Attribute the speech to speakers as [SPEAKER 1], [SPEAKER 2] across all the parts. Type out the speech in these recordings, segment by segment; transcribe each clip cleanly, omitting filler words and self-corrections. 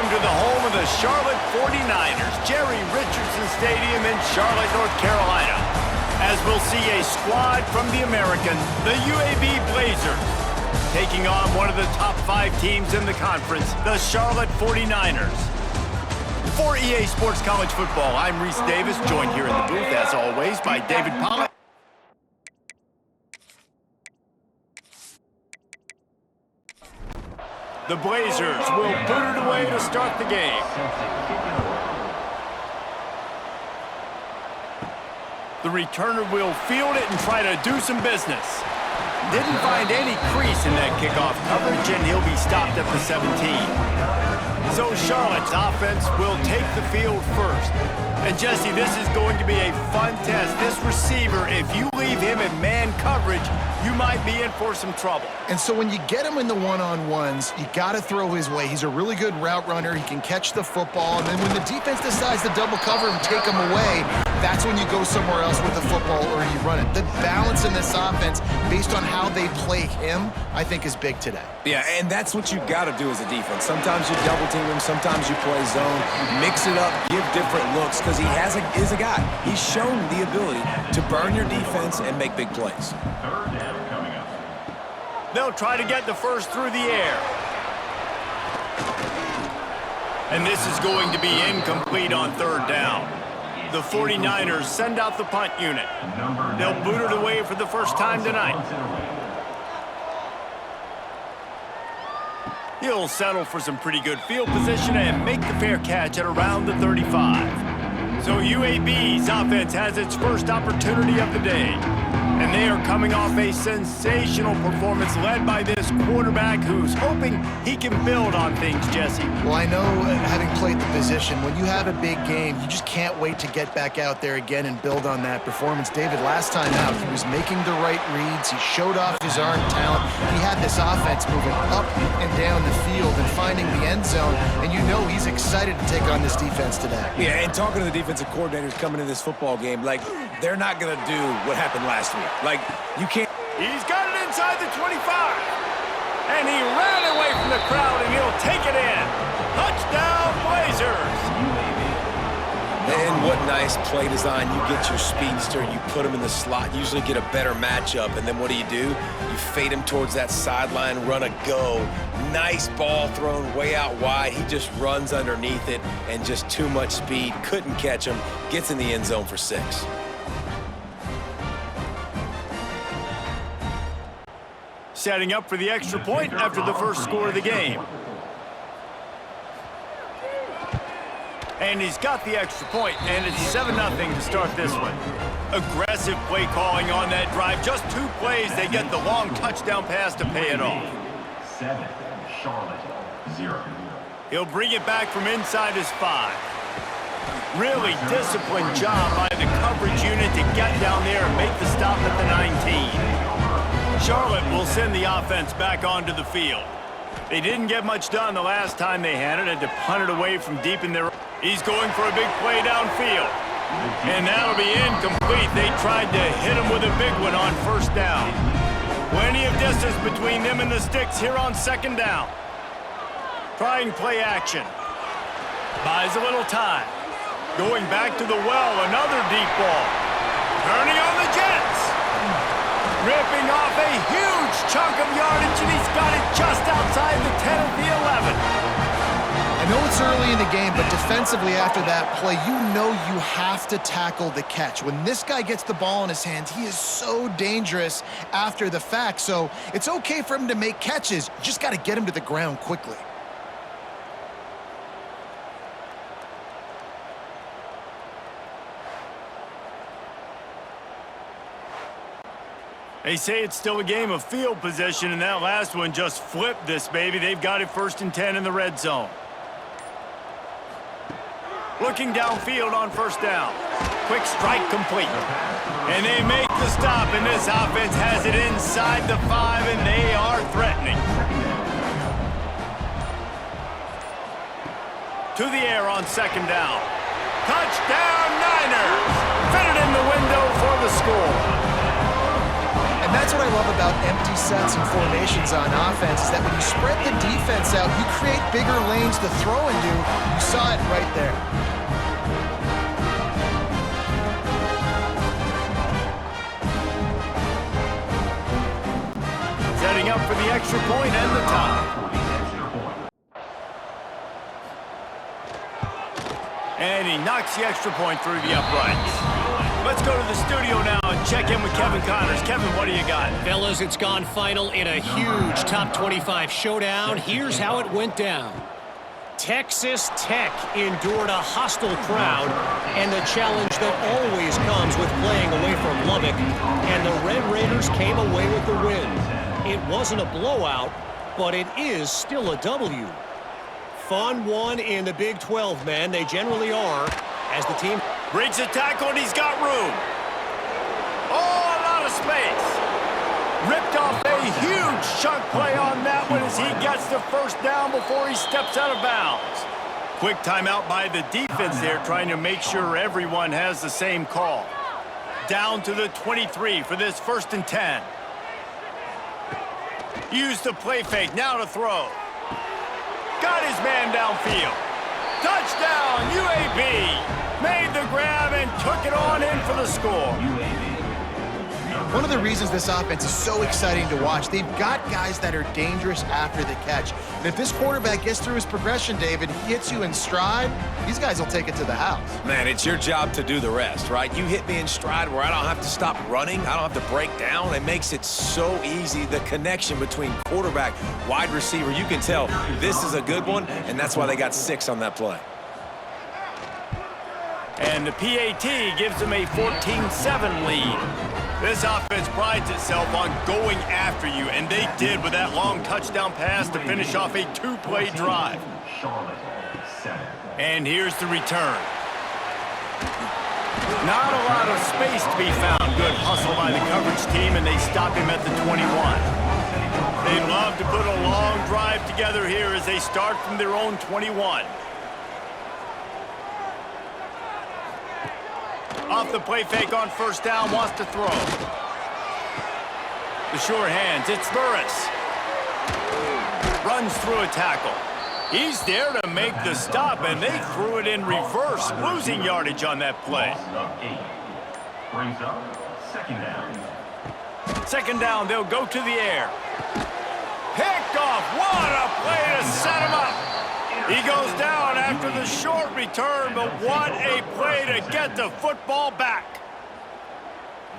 [SPEAKER 1] welcome to the home of the Charlotte 49ers, Jerry Richardson Stadium in Charlotte, North Carolina, as we'll see a squad from the American, the UAB Blazers, taking on one of the top 5 teams in the conference, the Charlotte 49ers. For EA Sports College Football, I'm Reese Davis, joined here in the booth, as always, by David Pollock. The Blazers will boot it away to start the game. The returner will field it and try to do some business. Didn't find any crease in that kickoff coverage, and he'll be stopped at the 17. So Charlotte's offense will take the field first. And Jesse, this is going to be a fun test. This receiver, if you leave him in man coverage, you might be in for some trouble.
[SPEAKER 2] And so when you get him in the one-on-ones, you got to throw his way. He's a really good route runner. He can catch the football. And then when the defense decides to double cover and take him away, that's when you go somewhere else with the football or you run it. The balance in this offense, based on how they play him, I think is big today.
[SPEAKER 3] Yeah, and that's what you got to do as a defense. Sometimes you double team him, sometimes you play zone, mix it up, give different looks, because he is a guy. He's shown the ability to burn your defense and make big plays.
[SPEAKER 1] They'll try to get the first through the air. And this is going to be incomplete on third down. The 49ers send out the punt unit. They'll boot it away for the first time tonight. He'll settle for some pretty good field position and make the fair catch at around the 35. So UAB's offense has its first opportunity of the day. And they are coming off a sensational performance led by this quarterback who's hoping he can build on things, Jesse.
[SPEAKER 2] Well, I know, having played the position, when you have a big game, you just can't wait to get back out there again and build on that performance. David, last time out, he was making the right reads. He showed off his arm talent. He had this offense moving up and down the field and finding the end zone. And you know he's excited to take on this defense today.
[SPEAKER 3] Yeah, and talking to the defensive coordinators coming in this football game, like, they're not going to do what happened last week. Like, you can't.
[SPEAKER 1] He's got it inside the 25. And he ran away from the crowd, and he'll take it in. Touchdown, Blazers.
[SPEAKER 3] And what nice play design. You get your speedster, you put him in the slot, usually get a better matchup, and then what do? You fade him towards that sideline, run a go. Nice ball thrown way out wide. He just runs underneath it, and just too much speed. Couldn't catch him. Gets in the end zone for 6.
[SPEAKER 1] Setting up for the extra point after the first score of the game. And he's got the extra point, and it's 7-0 to start this one. Aggressive play calling on that drive. Just 2 plays, they get the long touchdown pass to pay it off.
[SPEAKER 4] 7, Charlotte, 0.
[SPEAKER 1] He'll bring it back from inside his 5. Really disciplined job by the coverage unit to get down there and make the stop at the 19. Charlotte will send the offense back onto the field. They didn't get much done the last time they had it, to punt it away from deep in their... He's going for a big play downfield. And that'll be incomplete. They tried to hit him with a big one on first down. Plenty of distance between them and the sticks here on second down. Trying play action. Buys a little time. Going back to the well, another deep ball. Turning on the Jets. Ripping off a huge chunk of yardage, and he's got it just outside the 10 of the 11.
[SPEAKER 2] I know it's early in the game, but defensively after that play, you know you have to tackle the catch. When this guy gets the ball in his hands, he is so dangerous after the fact. So it's okay for him to make catches. You just got to get him to the ground quickly.
[SPEAKER 1] They say it's still a game of field position, and that last one just flipped this baby. They've got it 1st and 10 in the red zone. Looking downfield on first down. Quick strike complete. And they make the stop, and this offense has it inside the 5, and they are threatening. To the air on second down. Touchdown, Niners! Fit it in the window for the score.
[SPEAKER 2] And that's what I love about empty sets and formations on offense, is that when you spread the defense out, you create bigger lanes to throw into. You saw it right there.
[SPEAKER 1] Setting up for the extra point and the tie. And he knocks the extra point through the uprights. Let's go to the studio now and check in with Kevin Connors. Kevin, what do you got?
[SPEAKER 5] Fellas, it's gone final in a huge top 25 showdown. Here's how it went down. Texas Tech endured a hostile crowd and the challenge that always comes with playing away from Lubbock, and the Red Raiders came away with the win. It wasn't a blowout, but it is still a W. Fun one in the Big 12, man. They generally are, as the team
[SPEAKER 1] breaks a tackle and he's got room. Oh, a lot of space. Ripped off a huge chunk play on that one as he gets the first down before he steps out of bounds. Quick timeout by the defense there, trying to make sure everyone has the same call. Down to the 23 for this 1st and 10. Use the play fake, now to throw. Got his man downfield. Touchdown, UAB. Made the grab and took it on in for the score.
[SPEAKER 2] One of the reasons this offense is so exciting to watch, they've got guys that are dangerous after the catch. And if this quarterback gets through his progression, David, he hits you in stride, these guys will take it to the house.
[SPEAKER 3] Man, it's your job to do the rest, right? You hit me in stride where I don't have to stop running. I don't have to break down. It makes it so easy. The connection between quarterback, wide receiver, you can tell this is a good one, and that's why they got 6 on that play.
[SPEAKER 1] And the PAT gives them a 14-7 lead. This offense prides itself on going after you, and they did with that long touchdown pass to finish off a 2-play drive. And here's the return. Not a lot of space to be found. Good hustle by the coverage team, and they stop him at the 21. They love to put a long drive together here as they start from their own 21. Off the play fake on 1st down, wants to throw. The sure hands, it's Burris. Runs through a tackle. He's there to make the stop, and they threw it in reverse, losing yardage on that play.
[SPEAKER 4] Brings up 2nd down.
[SPEAKER 1] 2nd down, they'll go to the air. Picked off, what a play to set him up. He goes down after the short return, but what a play to get the football back.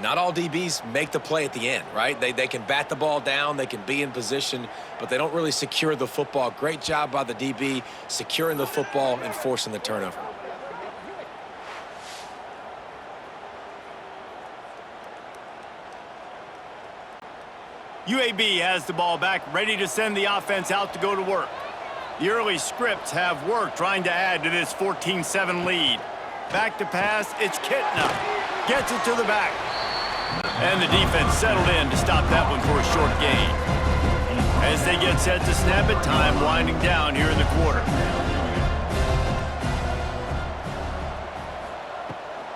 [SPEAKER 3] Not all DBs make the play at the end, right? They can bat the ball down, they can be in position, but they don't really secure the football. Great job by the DB securing the football and forcing the turnover.
[SPEAKER 1] UAB has the ball back, ready to send the offense out to go to work. The early scripts have worked trying to add to this 14-7 lead. Back to pass, it's Kitna. Gets it to the back. And the defense settled in to stop that one for a short gain. As they get set to snap it, time winding down here in the quarter.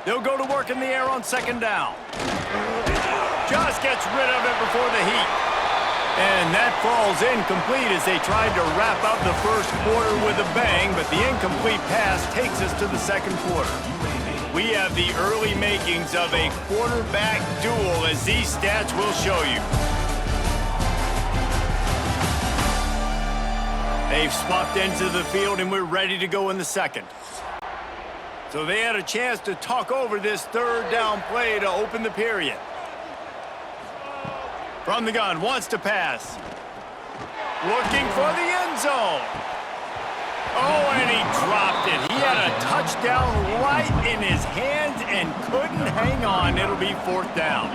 [SPEAKER 1] They'll go to work in the air on 2nd down. Just gets rid of it before the heat. And that falls incomplete as they tried to wrap up the 1st quarter with a bang, but the incomplete pass takes us to the 2nd quarter. We have the early makings of a quarterback duel, as these stats will show you. They've swapped ends of the field, and we're ready to go in the 2nd. So they had a chance to talk over this 3rd down play to open the period. From the gun, wants to pass. Looking for the end zone. Oh, and he dropped it. He had a touchdown right in his hands and couldn't hang on. It'll be 4th down.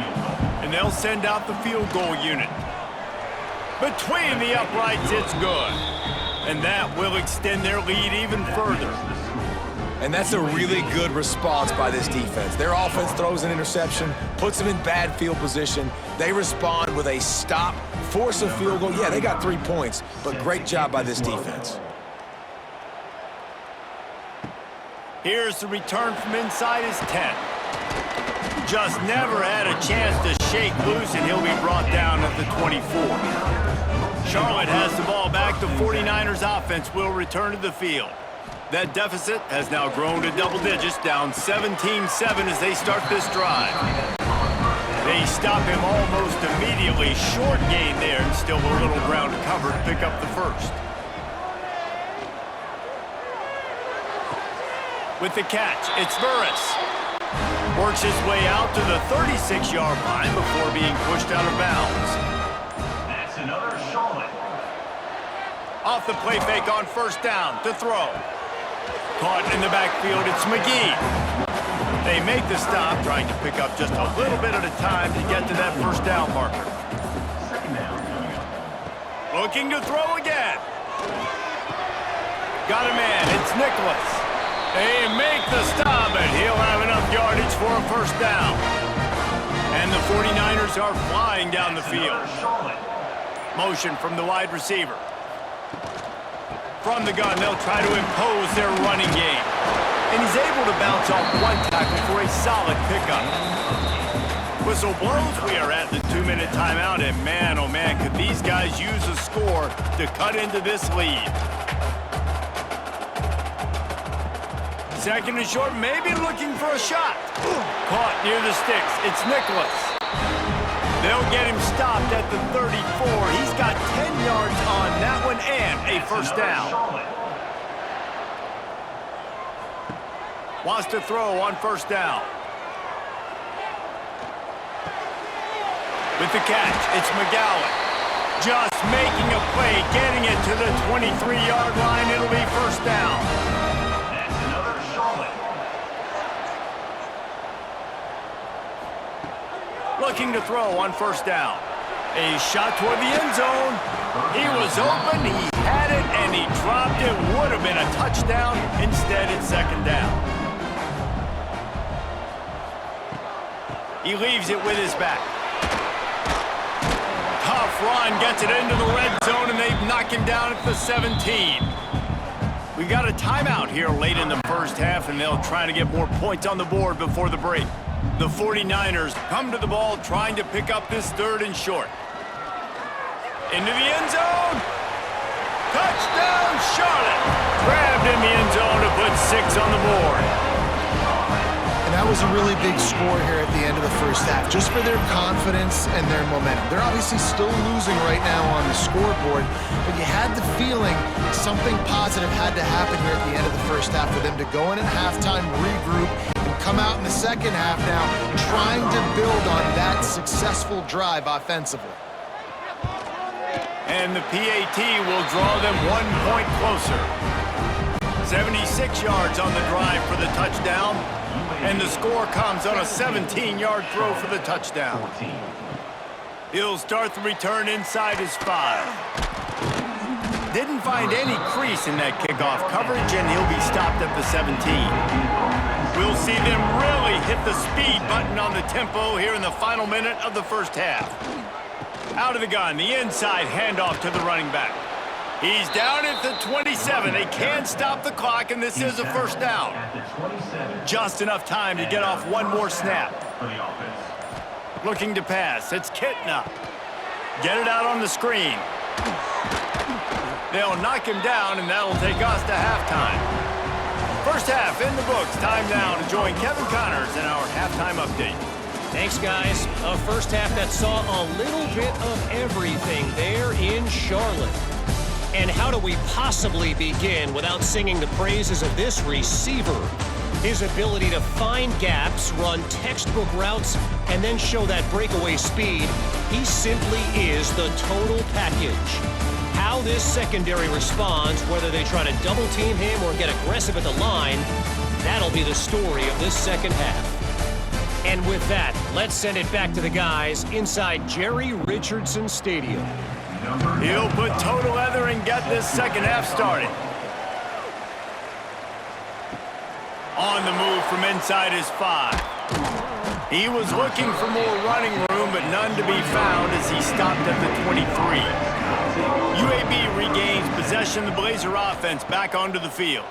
[SPEAKER 1] And they'll send out the field goal unit. Between the uprights, it's good. And that will extend their lead even further.
[SPEAKER 3] And that's a really good response by this defense. Their offense throws an interception, puts them in bad field position. They respond with a stop, force a field goal. Yeah, they got 3 points, but great job by this defense.
[SPEAKER 1] Here's the return from inside his 10. just never had a chance to shake loose, and he'll be brought down at the 24. Charlotte has the ball back. The 49ers offense will return to the field. That deficit has now grown to double digits, down 17-7 as they start this drive. They stop him almost immediately. Short gain there, and still a little ground to cover to pick up the first. With the catch, it's Burris. Works his way out to the 36-yard line before being pushed out of bounds.
[SPEAKER 4] That's another Charlotte.
[SPEAKER 1] Off the play fake on first down to throw. Caught in the backfield, it's McGee. They make the stop, trying to pick up just a little bit at a time to get to that first down marker.
[SPEAKER 4] Second down coming up.
[SPEAKER 1] Looking to throw again. Got a man, it's Nicholas. They make the stop, and he'll have enough yardage for a first down. And the 49ers are flying down the field.
[SPEAKER 4] Charlotte.
[SPEAKER 1] Motion from the wide receiver. From the gun, they'll try to impose their running game. And he's able to bounce off one tackle for a solid pickup. Whistle blows, we are at the 2-minute timeout, and man, oh man, could these guys use a score to cut into this lead. Second and short, maybe looking for a shot. Caught near the sticks, it's Nicholas. They'll get him stopped at the 34. He's got 10 yards on that one and a first down. Wants to throw on first down. With the catch, it's McGowan. Just making a play, getting it to the 23-yard line. It'll be first down.
[SPEAKER 4] That's another Charlotte.
[SPEAKER 1] Looking to throw on first down. A shot toward the end zone. He was open, he had it, and he dropped it. Would have been a touchdown. Instead, it's second down. He leaves it with his back. Tough run, gets it into the red zone, and they knock him down at the 17. We got a timeout here late in the first half, and they'll try to get more points on the board before the break. The 49ers come to the ball trying to pick up this third and short. Into the end zone. Touchdown, Charlotte. Grabbed in the end zone to put 6 on the board.
[SPEAKER 2] And that was a really big score here at the end of the first half, just for their confidence and their momentum. They're obviously still losing right now on the scoreboard, but you had the feeling something positive had to happen here at the end of the first half for them to go in at halftime, regroup, and come out in the second half now trying to build on that successful drive offensively.
[SPEAKER 1] And the PAT will draw them 1 point closer. 76 yards on the drive for the touchdown. And the score comes on a 17-yard throw for the touchdown. He'll start the return inside his 5. Didn't find any crease in that kickoff coverage, and he'll be stopped at the 17. We'll see them really hit the speed button on the tempo here in the final minute of the first half. Out of the gun, the inside handoff to the running back. He's down at the 27. They can't stop the clock, and this is a first down. Just enough time to get off one more snap. Looking to pass. It's Kitna. Get it out on the screen. They'll knock him down, and that'll take us to halftime. First half in the books. Time now to join Kevin Connors in our halftime update.
[SPEAKER 5] Thanks, guys. A first half that saw a little bit of everything there in Charlotte. And how do we possibly begin without singing the praises of this receiver? His ability to find gaps, run textbook routes, and then show that breakaway speed. He simply is the total package. How this secondary responds, whether they try to double team him or get aggressive at the line, that'll be the story of this second half. And with that, let's send it back to the guys inside Jerry Richardson Stadium.
[SPEAKER 1] He'll put total leather and get this second half started. On the move from inside his 5. He was looking for more running room, but none to be found as he stopped at the 23. UAB regains possession of the Blazer offense back onto the field.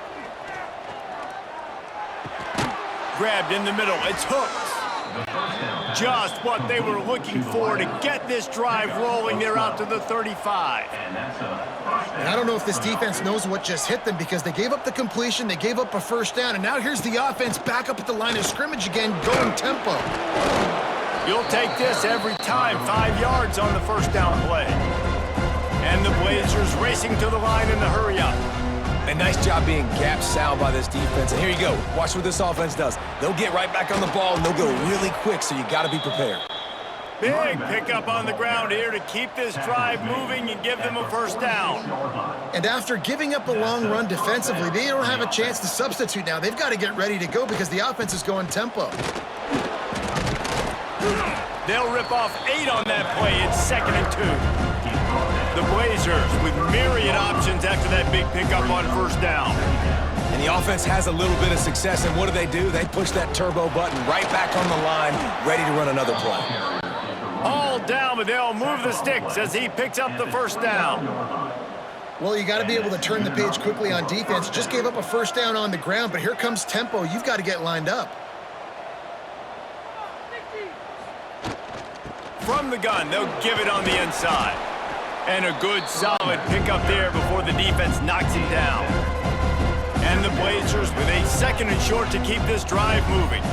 [SPEAKER 1] Grabbed in the middle, it's Hooks. Just what they were looking for to get this drive rolling there out to the 35.
[SPEAKER 2] And I don't know if this defense knows what just hit them because they gave up the completion, they gave up a first down, and now here's the offense back up at the line of scrimmage again, going tempo.
[SPEAKER 1] You'll take this every time, 5 yards on the first down play. And the Blazers racing to the line in the hurry-up.
[SPEAKER 3] A nice job being gap sound by this defense. And here you go. Watch what this offense does. They'll get right back on the ball, and they'll go really quick, so you got to be prepared.
[SPEAKER 1] Big pickup on the ground here to keep this drive moving and give them a first down.
[SPEAKER 2] And after giving up a long run defensively, they don't have a chance to substitute now. They've got to get ready to go because the offense is going tempo.
[SPEAKER 1] They'll rip off 8 on that play. It's 2nd and 2. The Blazers with myriad options after that big pickup on first down.
[SPEAKER 3] And the offense has a little bit of success, and what do? They push that turbo button right back on the line, ready to run another play.
[SPEAKER 1] All down, but they'll move the sticks as he picks up the first down.
[SPEAKER 2] Well, you got to be able to turn the page quickly on defense. Just gave up a first down on the ground, but here comes tempo. You've got to get lined up.
[SPEAKER 1] From the gun, they'll give it on the inside. And a good, solid pickup there before the defense knocks him down. And the Blazers with a 2nd and short to keep this drive moving.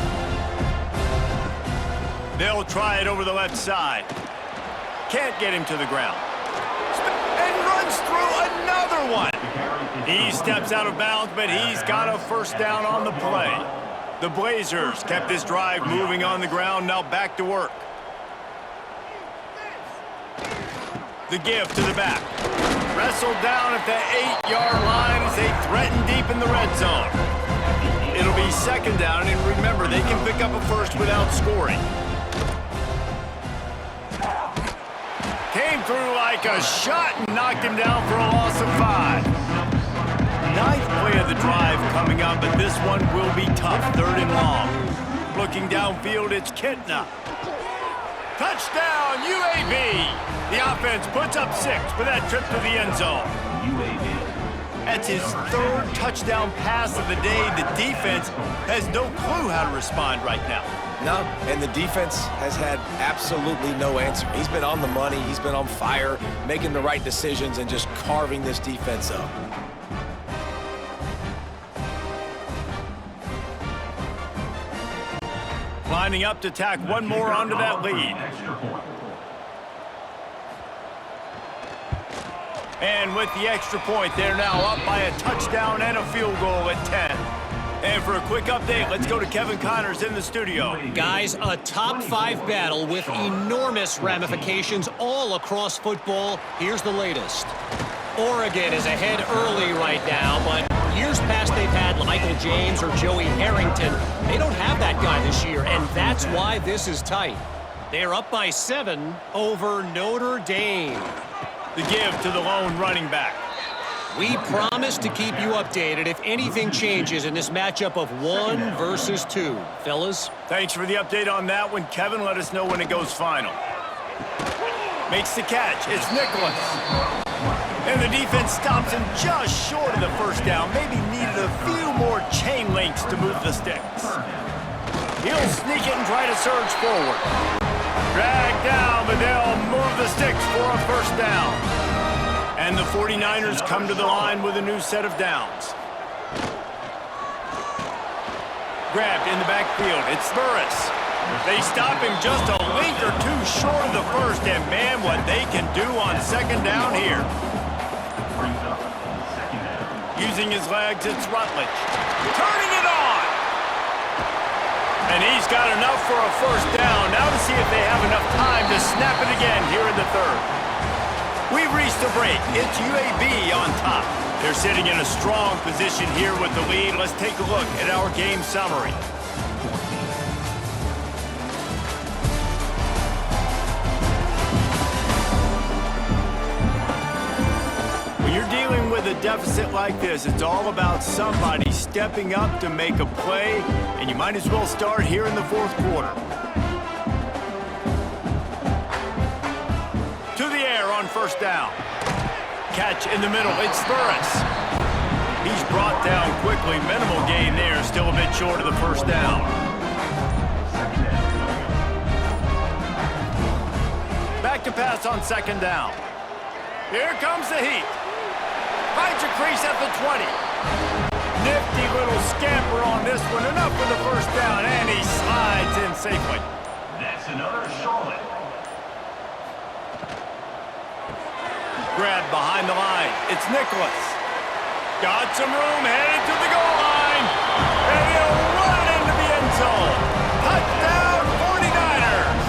[SPEAKER 1] They'll try it over the left side. Can't get him to the ground. And runs through another one. He steps out of bounds, but he's got a first down on the play. The Blazers kept this drive moving on the ground, now back to work. The give to the back. Wrestled down at the 8-yard line as they threaten deep in the red zone. It'll be 2nd down, and remember, they can pick up a first without scoring. Came through like a shot and knocked him down for a loss of 5. 9th play of the drive coming up, but this one will be tough, 3rd and long. Looking downfield, it's Kitna. Touchdown, UAB! The offense puts up 6 for that trip to the end zone. That's his 3rd touchdown pass of the day. The defense has no clue how to respond right now.
[SPEAKER 3] No, and the defense has had absolutely no answer. He's been on the money, he's been on fire, making the right decisions and just carving this defense up.
[SPEAKER 1] Lining up to tack one more onto that lead. And with the extra point, they're now up by a touchdown and a field goal at 10. And for a quick update, let's go to Kevin Connors in the studio.
[SPEAKER 5] Guys, a top 5 battle with enormous ramifications all across football. Here's the latest. Oregon is ahead early right now, but years past they've had Michael James or Joey Harrington. They don't have that guy this year, and that's why this is tight. They're up by 7 over Notre Dame.
[SPEAKER 1] The give to the lone running back.
[SPEAKER 5] We promise to keep you updated if anything changes in this matchup of 1 versus 2. Fellas?
[SPEAKER 1] Thanks for the update on that one, Kevin. Let us know when it goes final. Makes the catch. It's Nicholas. And the defense stops him just short of the first down. Maybe needed a few more chain links to move the sticks. He'll sneak it and try to surge forward. Drag down, but they'll move the sticks for a first down. And the 49ers come to the line with a new set of downs. Grabbed in the backfield. It's Burris. They stop him just a link or 2 short of the first, and man, what they can do on 2nd down here. Using his legs, it's Rutledge. Turning it on! And he's got enough for a first down. Now to see if they have enough time to snap it again here in the 3rd. We've reached the break. It's UAB on top. They're sitting in a strong position here with the lead. Let's take a look at our game summary. When you're dealing with a deficit like this, it's all about somebody stepping up to make a play, and you might as well start here in the 4th quarter. To the air on first down. Catch in the middle, it's Burris. He's brought down quickly, minimal gain there, still a bit short of the first down. to pass on second down. Here comes the heat. Finds a crease at the 20. Nifty little scamper on this one. Enough for the first down, and he slides in safely.
[SPEAKER 4] That's another Charlotte.
[SPEAKER 1] Grab behind the line. It's Nicholas. Got some room, headed to the goal line. And he'll run into the end zone. Touchdown, 49ers.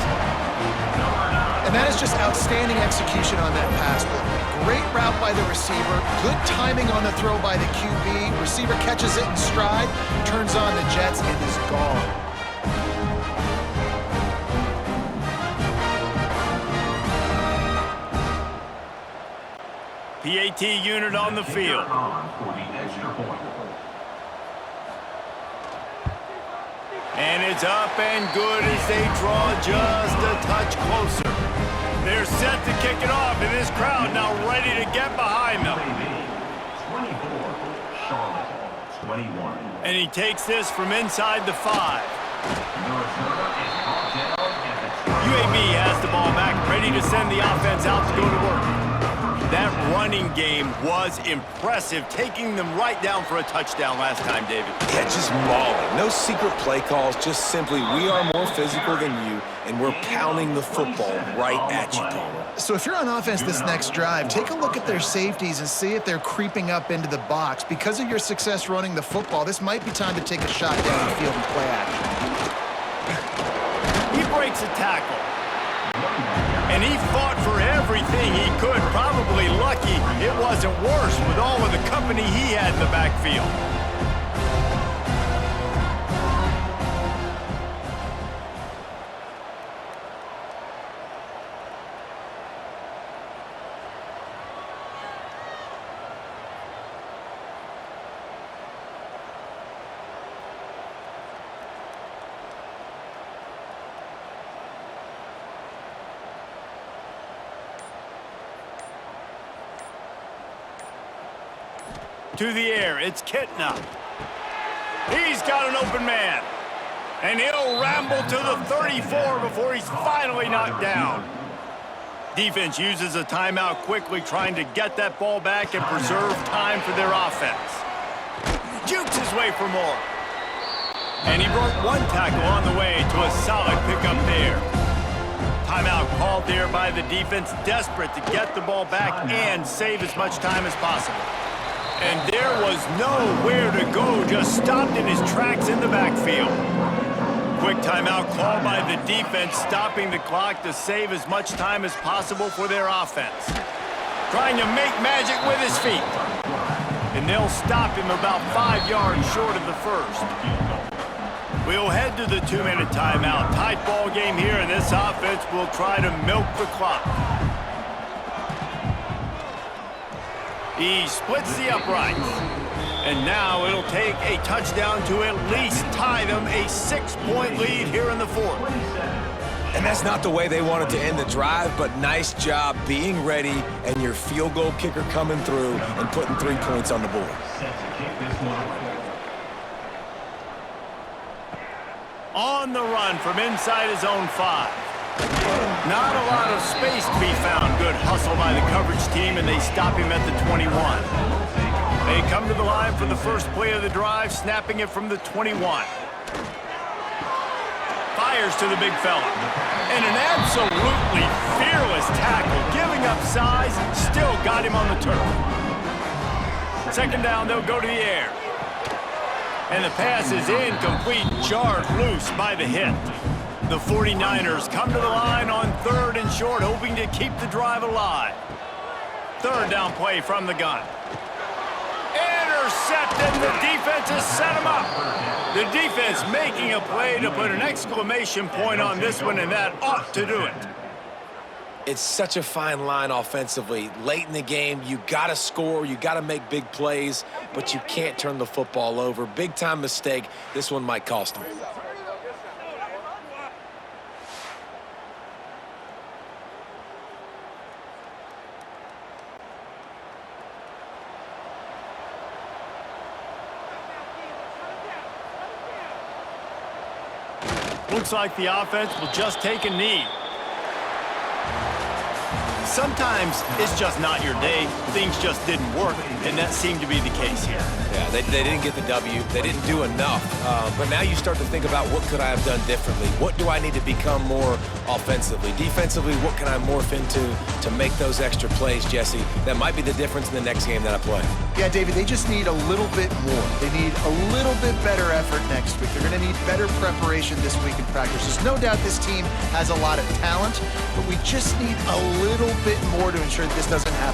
[SPEAKER 2] And that is just outstanding execution on that pass play. Great route by the receiver. Good timing on the throw by the QB. Receiver catches it in stride, turns on the jets, and is gone.
[SPEAKER 1] PAT unit on the field.
[SPEAKER 4] For the extra point.
[SPEAKER 1] And it's up and good as they draw just a touch closer. They're set to kick it off, and this crowd now ready to get behind them.
[SPEAKER 4] UAB 24, Charlotte 21.
[SPEAKER 1] And he takes this from inside the 5.
[SPEAKER 4] The returner is brought down at the
[SPEAKER 1] UAB has the ball back, ready to send the offense out to go to work. That running game was impressive, taking them right down for a touchdown last time, David.
[SPEAKER 3] Yeah, just mauling. No secret play calls, just simply we are more physical than you, and we're pounding the football right at you, Palmer.
[SPEAKER 2] So if you're on offense this next drive, take a look at their safeties and see if they're creeping up into the box. Because of your success running the football, this might be time to take a shot down the field and play action.
[SPEAKER 1] He breaks a tackle. And he fought for everything he could. Probably lucky it wasn't worse with all of the company he had in the backfield. To the air, it's Kitna. He's got an open man. And he'll ramble to the 34 before he's finally knocked down. Defense uses a timeout quickly, trying to get that ball back and preserve time for their offense. Jukes his way for more. And he broke one tackle on the way to a solid pickup there. Timeout called there by the defense, desperate to get the ball back and save as much time as possible. And there was nowhere to go, just stopped in his tracks in the backfield. Quick timeout called by the defense, stopping the clock to save as much time as possible for their offense. Trying to make magic with his feet. And they'll stop him about 5 yards short of the first. We'll head to the 2-minute timeout. Tight ball game here, and this offense will try to milk the clock. He splits the uprights. And now it'll take a touchdown to at least tie them a 6-point lead here in the fourth.
[SPEAKER 3] And that's not the way they wanted to end the drive, but nice job being ready and your field goal kicker coming through and putting 3 points on the board.
[SPEAKER 4] set to kick this one away.
[SPEAKER 1] On the run from inside his own 5. Not a lot of space to be found. Good hustle by the coverage team, and they stop him at the 21. They come to the line for the first play of the drive, snapping it from the 21. Fires to the big fella. And an absolutely fearless tackle, giving up size, still got him on the turf. Second down, they'll go to the air. And the pass is incomplete, jarred loose by the hit. The 49ers come to the line on 3rd and short, hoping to keep the drive alive. Third down play from the gun. Intercepted, the defense has set him up. The defense making a play to put an exclamation point on this one, and that ought to do it.
[SPEAKER 3] It's such a fine line offensively. Late in the game, you got to score, you got to make big plays, but you can't turn the football over. Big-time mistake. This one might cost them.
[SPEAKER 1] Looks like the offense will just take a knee. Sometimes it's just not your day. Things just didn't work, and that seemed to be the case here.
[SPEAKER 3] Yeah, they didn't get the W. They didn't do enough. But now you start to think about what could I have done differently? What do I need to become more offensively? Defensively, what can I morph into to make those extra plays, Jesse? That might be the difference in the next game that I play.
[SPEAKER 2] Yeah, David, they just need a little bit more. They need a little bit better effort next week. They're going to need better preparation this week in practice. There's no doubt this team has a lot of talent, but we just need a little bit more to ensure that this doesn't happen